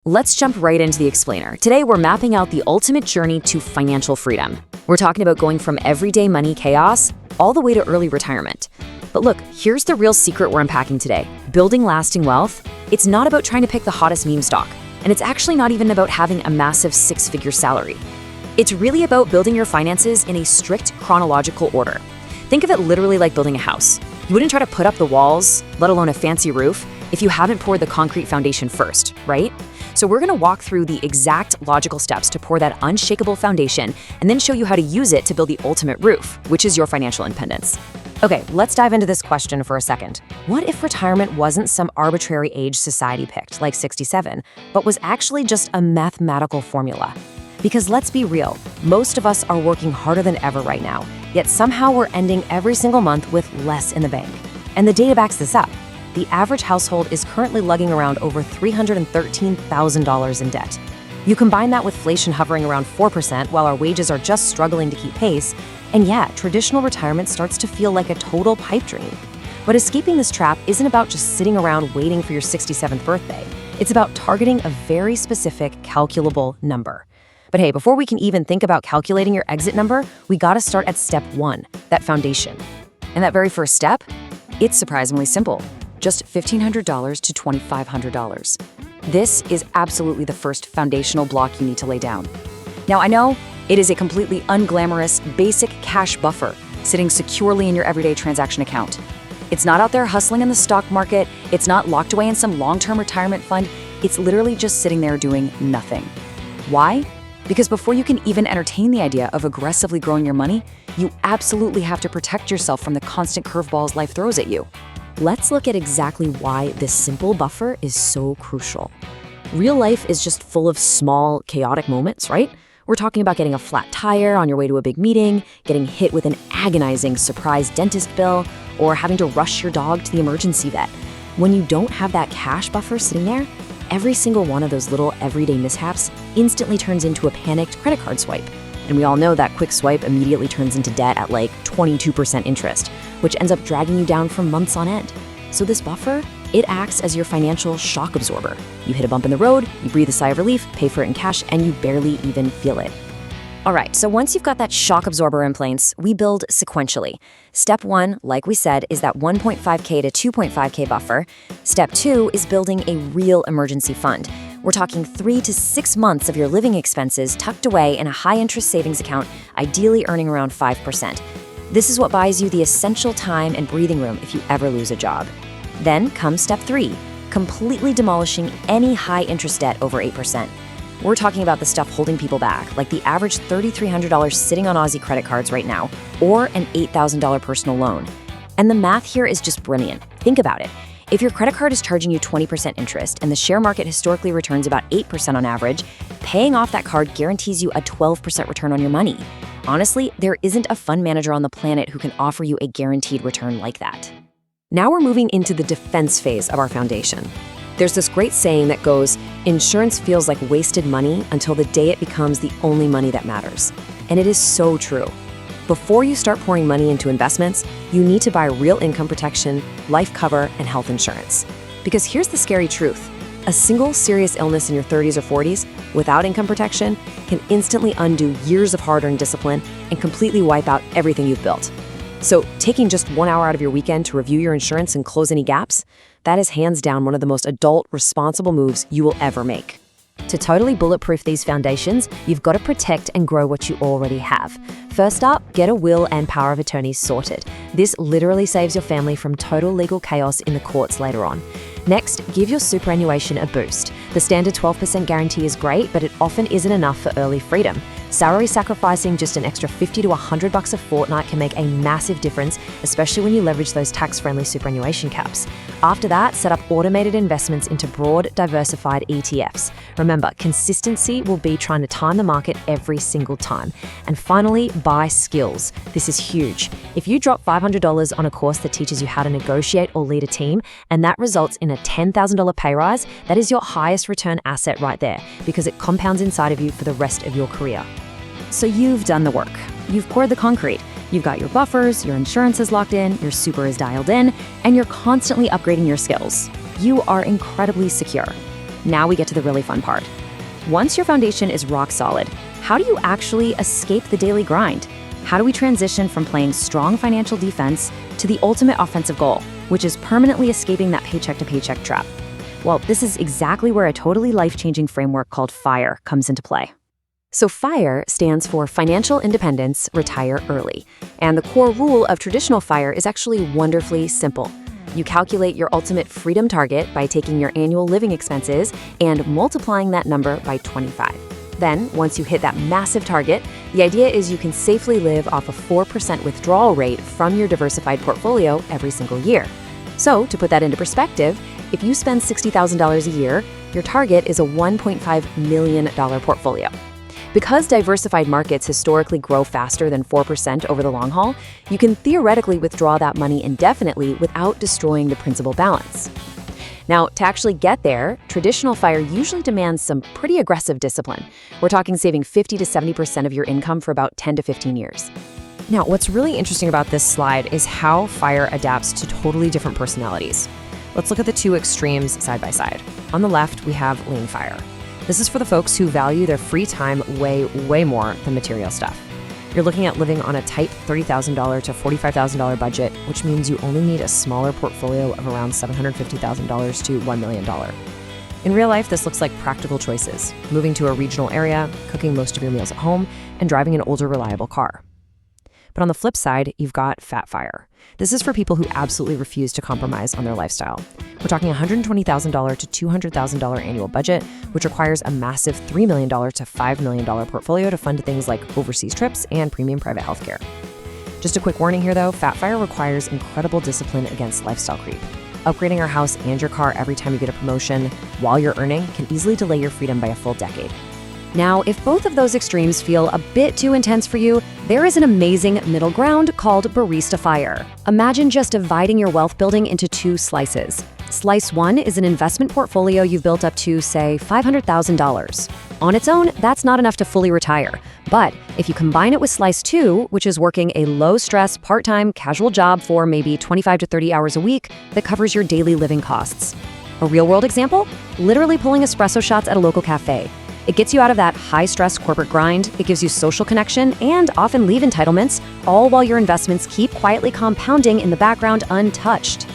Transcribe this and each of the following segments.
Let's jump right into the explainer. Today, we're mapping out the ultimate journey to financial freedom. We're talking about going from everyday money chaos all the way to early retirement. But look, here's the real secret we're unpacking today. Building lasting wealth, it's not about trying to pick the hottest meme stock. And it's actually not even about having a massive six-figure salary. It's really about building your finances in a strict chronological order. Think of it literally like building a house. You wouldn't try to put up the walls, let alone a fancy roof, if you haven't poured the concrete foundation first, right? So we're gonna walk through the exact logical steps to pour that unshakable foundation and then show you how to use it to build the ultimate roof, which is your financial independence. Okay, let's dive into this question for a second. What if retirement wasn't some arbitrary age society picked, like 67, but was actually just a mathematical formula? Because let's be real, most of us are working harder than ever right now, yet somehow we're ending every single month with less in the bank. And the data backs this up. The average household is currently lugging around over $313,000 in debt. You combine that with inflation hovering around 4% while our wages are just struggling to keep pace, and yeah, traditional retirement starts to feel like a total pipe dream. But escaping this trap isn't about just sitting around waiting for your 67th birthday. It's about targeting a very specific, calculable number. But hey, before we can even think about calculating your exit number, we gotta start at step one, that foundation. And that very first step, it's surprisingly simple. Just $1,500 to $2,500. This is absolutely the first foundational block you need to lay down. Now, I know it is a completely unglamorous, basic cash buffer sitting securely in your everyday transaction account. It's not out there hustling in the stock market. It's not locked away in some long-term retirement fund. It's literally just sitting there doing nothing. Why? Because before you can even entertain the idea of aggressively growing your money, you absolutely have to protect yourself from the constant curveballs life throws at you. Let's look at exactly why this simple buffer is so crucial. Real life is just full of small, chaotic moments, right? We're talking about getting a flat tire on your way to a big meeting, getting hit with an agonizing surprise dentist bill, or having to rush your dog to the emergency vet. When you don't have that cash buffer sitting there, every single one of those little everyday mishaps instantly turns into a panicked credit card swipe. And we all know that quick swipe immediately turns into debt at like 22% interest, which ends up dragging you down for months on end. So this buffer, it acts as your financial shock absorber. You hit a bump in the road, you breathe a sigh of relief, pay for it in cash, and you barely even feel it. All right, so once you've got that shock absorber in place, we build sequentially. Step one, like we said, is that 1.5K to 2.5K buffer. Step two is building a real emergency fund. We're talking 3 to 6 months of your living expenses tucked away in a high-interest savings account, ideally earning around 5%. This is what buys you the essential time and breathing room if you ever lose a job. Then comes step three, completely demolishing any high-interest debt over 8%. We're talking about the stuff holding people back, like the average $3,300 sitting on Aussie credit cards right now, or an $8,000 personal loan. And the math here is just brilliant. Think about it. If your credit card is charging you 20% interest and the share market historically returns about 8% on average, paying off that card guarantees you a 12% return on your money. Honestly, there isn't a fund manager on the planet who can offer you a guaranteed return like that. Now we're moving into the defense phase of our foundation. There's this great saying that goes, insurance feels like wasted money until the day it becomes the only money that matters. And it is so true. Before you start pouring money into investments, you need to buy real income protection, life cover, and health insurance. Because here's the scary truth. A single serious illness in your 30s or 40s without income protection can instantly undo years of hard-earned discipline and completely wipe out everything you've built. So taking just 1 hour out of your weekend to review your insurance and close any gaps, that is hands down one of the most adult, responsible moves you will ever make. To totally bulletproof these foundations, you've got to protect and grow what you already have. First up, get a will and power of attorney sorted. This literally saves your family from total legal chaos in the courts later on. Next, give your superannuation a boost. The standard 12% guarantee is great, but it often isn't enough for early freedom. Salary sacrificing just an extra $50 to $100 a fortnight can make a massive difference, especially when you leverage those tax-friendly superannuation caps. After that, set up automated investments into broad, diversified ETFs. Remember, consistency will be trying to time the market every single time. And finally, buy skills. This is huge. If you drop $500 on a course that teaches you how to negotiate or lead a team, and that results in a $10,000 pay rise, that is your highest return asset right there, because it compounds inside of you for the rest of your career. So you've done the work. You've poured the concrete. You've got your buffers, your insurance is locked in, your super is dialed in, and you're constantly upgrading your skills. You are incredibly secure. Now we get to the really fun part. Once your foundation is rock solid, how do you actually escape the daily grind? How do we transition from playing strong financial defense to the ultimate offensive goal, which is permanently escaping that paycheck-to-paycheck trap? Well, this is exactly where a totally life-changing framework called FIRE comes into play. So FIRE stands for Financial Independence, Retire Early. And the core rule of traditional FIRE is actually wonderfully simple. You calculate your ultimate freedom target by taking your annual living expenses and multiplying that number by 25. Then, once you hit that massive target, the idea is you can safely live off a 4% withdrawal rate from your diversified portfolio every single year. So, to put that into perspective, if you spend $60,000 a year, your target is a $1.5 million portfolio. Because diversified markets historically grow faster than 4% over the long haul, you can theoretically withdraw that money indefinitely without destroying the principal balance. Now, to actually get there, traditional FIRE usually demands some pretty aggressive discipline. We're talking saving 50 to 70% of your income for about 10 to 15 years. Now, what's really interesting about this slide is how FIRE adapts to totally different personalities. Let's look at the two extremes side by side. On the left, we have lean FIRE. This is for the folks who value their free time way more than material stuff. You're looking at living on a tight $30,000 to $45,000 budget, which means you only need a smaller portfolio of around $750,000 to $1 million. In real life, this looks like practical choices: moving to a regional area, cooking most of your meals at home, and driving an older, reliable car. But on the flip side, you've got fat FIRE. This is for people who absolutely refuse to compromise on their lifestyle. We're talking $120,000 to $200,000 annual budget, which requires a massive $3 million to $5 million portfolio to fund things like overseas trips and premium private healthcare. Just a quick warning here though, fat FIRE requires incredible discipline against lifestyle creep. Upgrading your house and your car every time you get a promotion while you're earning can easily delay your freedom by a full decade. Now, if both of those extremes feel a bit too intense for you, there is an amazing middle ground called Barista FIRE. Imagine just dividing your wealth building into two slices. Slice 1 is an investment portfolio you've built up to, say, $500,000. On its own, that's not enough to fully retire. But if you combine it with Slice 2, which is working a low-stress, part-time, casual job for maybe 25 to 30 hours a week that covers your daily living costs. A real-world example? Literally pulling espresso shots at a local cafe. It gets you out of that high-stress corporate grind, it gives you social connection and often leave entitlements, all while your investments keep quietly compounding in the background untouched.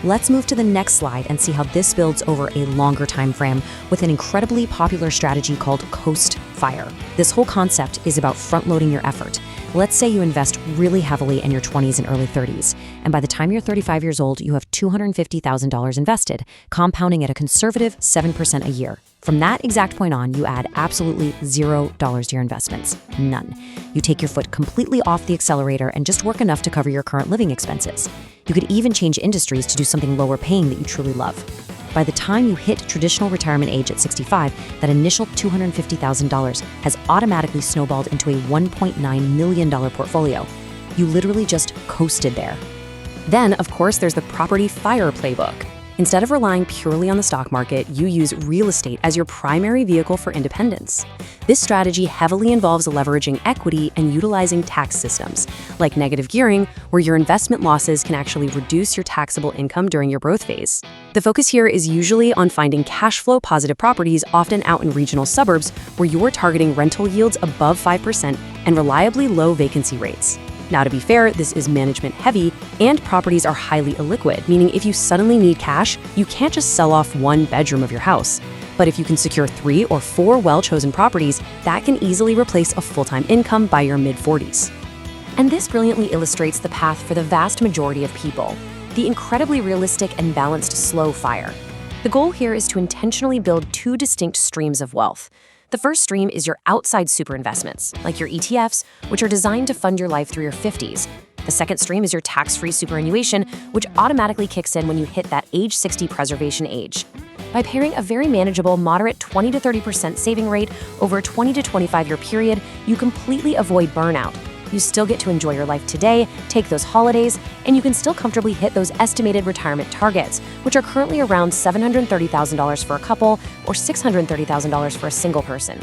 Let's move to the next slide and see how this builds over a longer time frame with an incredibly popular strategy called Coast FIRE. This whole concept is about front-loading your effort. Let's say you invest really heavily in your 20s and early 30s, and by the time you're 35 years old, you have $250,000 invested, compounding at a conservative 7% a year. From that exact point on, you add absolutely $0 to your investments. None. You take your foot completely off the accelerator and just work enough to cover your current living expenses. You could even change industries to do something lower paying that you truly love. By the time you hit traditional retirement age at 65, that initial $250,000 has automatically snowballed into a $1.9 million portfolio. You literally just coasted there. Then, of course, there's the property FIRE playbook. Instead of relying purely on the stock market, you use real estate as your primary vehicle for independence. This strategy heavily involves leveraging equity and utilizing tax systems, like negative gearing, where your investment losses can actually reduce your taxable income during your growth phase. The focus here is usually on finding cash flow positive properties, often out in regional suburbs, where you're targeting rental yields above 5% and reliably low vacancy rates. Now, to be fair, this is management heavy, and properties are highly illiquid, meaning if you suddenly need cash, you can't just sell off one bedroom of your house. But if you can secure 3 or 4 well-chosen properties, that can easily replace a full-time income by your mid-40s. And this brilliantly illustrates the path for the vast majority of people, the incredibly realistic and balanced slow FIRE. The goal here is to intentionally build 2 distinct streams of wealth. The first stream is your outside super investments, like your ETFs, which are designed to fund your life through your 50s. The second stream is your tax-free superannuation, which automatically kicks in when you hit that age 60 preservation age. By pairing a very manageable, moderate 20 to 30% saving rate over a 20 to 25-year period, you completely avoid burnout. You still get to enjoy your life today, take those holidays, and you can still comfortably hit those estimated retirement targets, which are currently around $730,000 for a couple or $630,000 for a single person.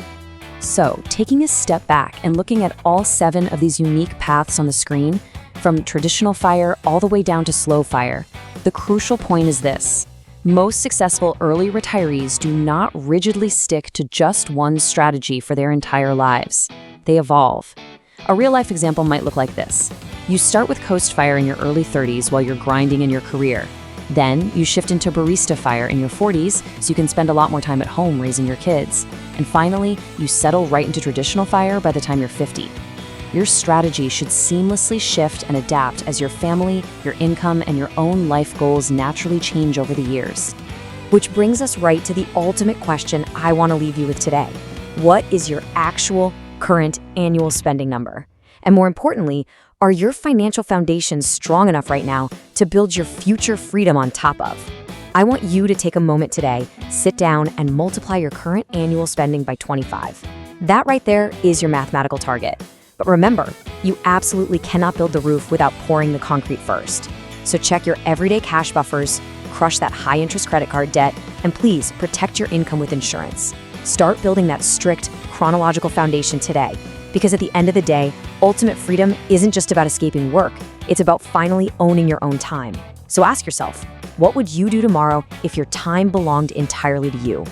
So, taking a step back and looking at all 7 of these unique paths on the screen, from traditional FIRE all the way down to slow FIRE, the crucial point is this. Most successful early retirees do not rigidly stick to just one strategy for their entire lives. They evolve. A real-life example might look like this. You start with Coast Fire in your early 30s while you're grinding in your career. Then you shift into Barista Fire in your 40s so you can spend a lot more time at home raising your kids. And finally, you settle right into traditional fire by the time you're 50. Your strategy should seamlessly shift and adapt as your family, your income, and your own life goals naturally change over the years. Which brings us right to the ultimate question I want to leave you with today. What is your actual current annual spending number? And more importantly, are your financial foundations strong enough right now to build your future freedom on top of? I want you to take a moment today, sit down, and multiply your current annual spending by 25. That right there is your mathematical target. But remember, you absolutely cannot build the roof without pouring the concrete first. So check your everyday cash buffers, crush that high-interest credit card debt, and please protect your income with insurance. Start building that strict, chronological foundation today. Because at the end of the day, ultimate freedom isn't just about escaping work, it's about finally owning your own time. So ask yourself, what would you do tomorrow if your time belonged entirely to you?